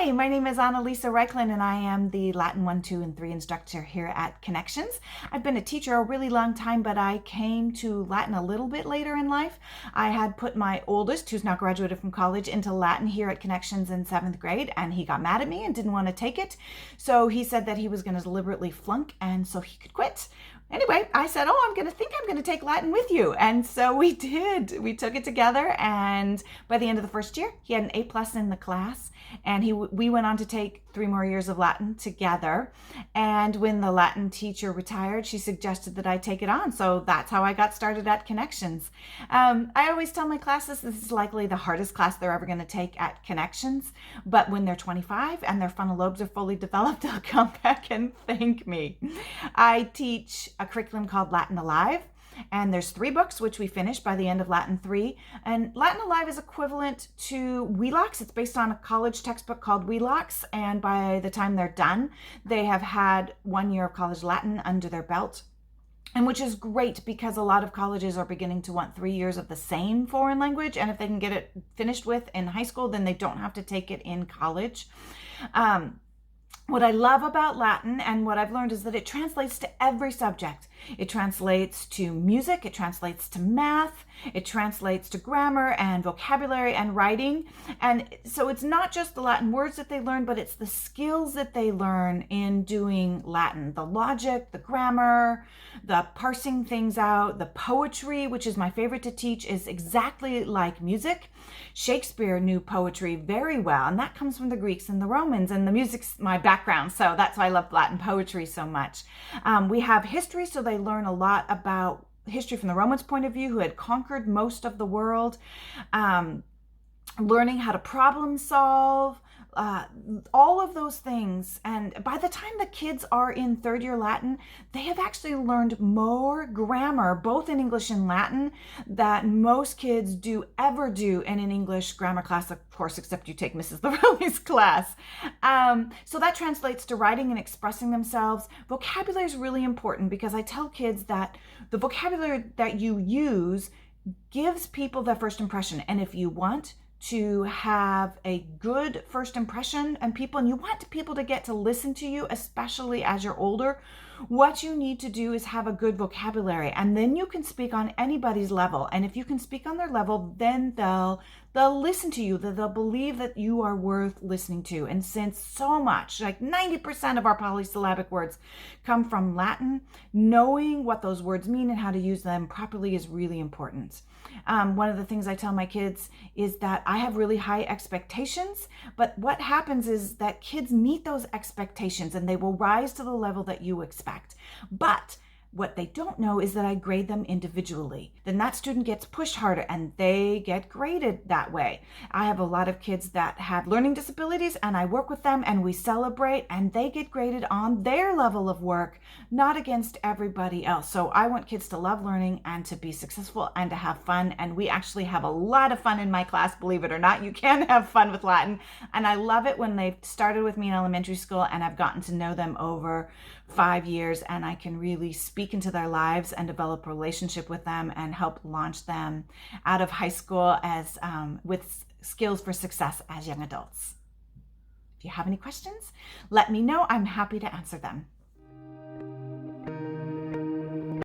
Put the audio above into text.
Hi, my name is Annalisa Reichlin, and I am the Latin 1, 2, and 3 instructor here at Connections. I've been a teacher a really long time, but I came to Latin a little bit later in life. I had put my oldest, who's now graduated from college, into Latin here at Connections in 7th grade, and he got mad at me and didn't want to take it. So he said that he was going to deliberately flunk, and so he could quit. Anyway, I said, I'm going to take Latin with you. And so we did. We took it together, and by the end of the first year, he had an A+ in the class, and we went on to take 3 more years of Latin together. And when the Latin teacher retired, she suggested that I take it on. So that's how I got started at Connections. I always tell my classes this is likely the hardest class they're ever going to take at Connections. But when they're 25 and their frontal lobes are fully developed, they'll come back and thank me. I teach a curriculum called Latin Alive. And there's 3 books, which we finished by the end of Latin 3. And Latin Alive is equivalent to Wheelock's. It's based on a college textbook called Wheelock's. And by the time they're done, they have had 1 year of college Latin under their belt. And which is great because a lot of colleges are beginning to want 3 years of the same foreign language. And if they can get it finished with in high school, then they don't have to take it in college. What I love about Latin and what I've learned is that it translates to every subject. It translates to music, it translates to math, it translates to grammar and vocabulary and writing. And so it's not just the Latin words that they learn, but it's the skills that they learn in doing Latin. The logic, the grammar, the parsing things out, the poetry, which is my favorite to teach, is exactly like music. Shakespeare knew poetry very well, and that comes from the Greeks and the Romans, and the music's my background, so that's why I love Latin poetry so much. We have history, so they learn a lot about history from the Romans' point of view, who had conquered most of the world, learning how to problem solve, all of those things. And by the time the kids are in 3rd year Latin, they have actually learned more grammar, both in English and Latin, that most kids ever do in an English grammar class, of course, except you take Mrs. Lorelli's class. So that translates to writing and expressing themselves. Vocabulary is really important because I tell kids that the vocabulary that you use gives people their first impression. And if you want to have a good first impression and you want people to get to listen to you, especially as you're older, what you need to do is have a good vocabulary, and then you can speak on anybody's level. And if you can speak on their level, then they'll listen to you, they'll believe that you are worth listening to. And since so much, like 90% of our polysyllabic words come from Latin, knowing what those words mean and how to use them properly is really important. One of the things I tell my kids is that I have really high expectations, but what happens is that kids meet those expectations and they will rise to the level that you expect. But what they don't know is that I grade them individually. Then that student gets pushed harder and they get graded that way. I have a lot of kids that have learning disabilities, and I work with them and we celebrate, and they get graded on their level of work, not against everybody else. So I want kids to love learning and to be successful and to have fun. And we actually have a lot of fun in my class, believe it or not. You can have fun with Latin. And I love it when they've started with me in elementary school and I've gotten to know them over 5 years, and I can really speak into their lives and develop a relationship with them and help launch them out of high school as with skills for success as young adults. If you have any questions, let me know. I'm happy to answer them.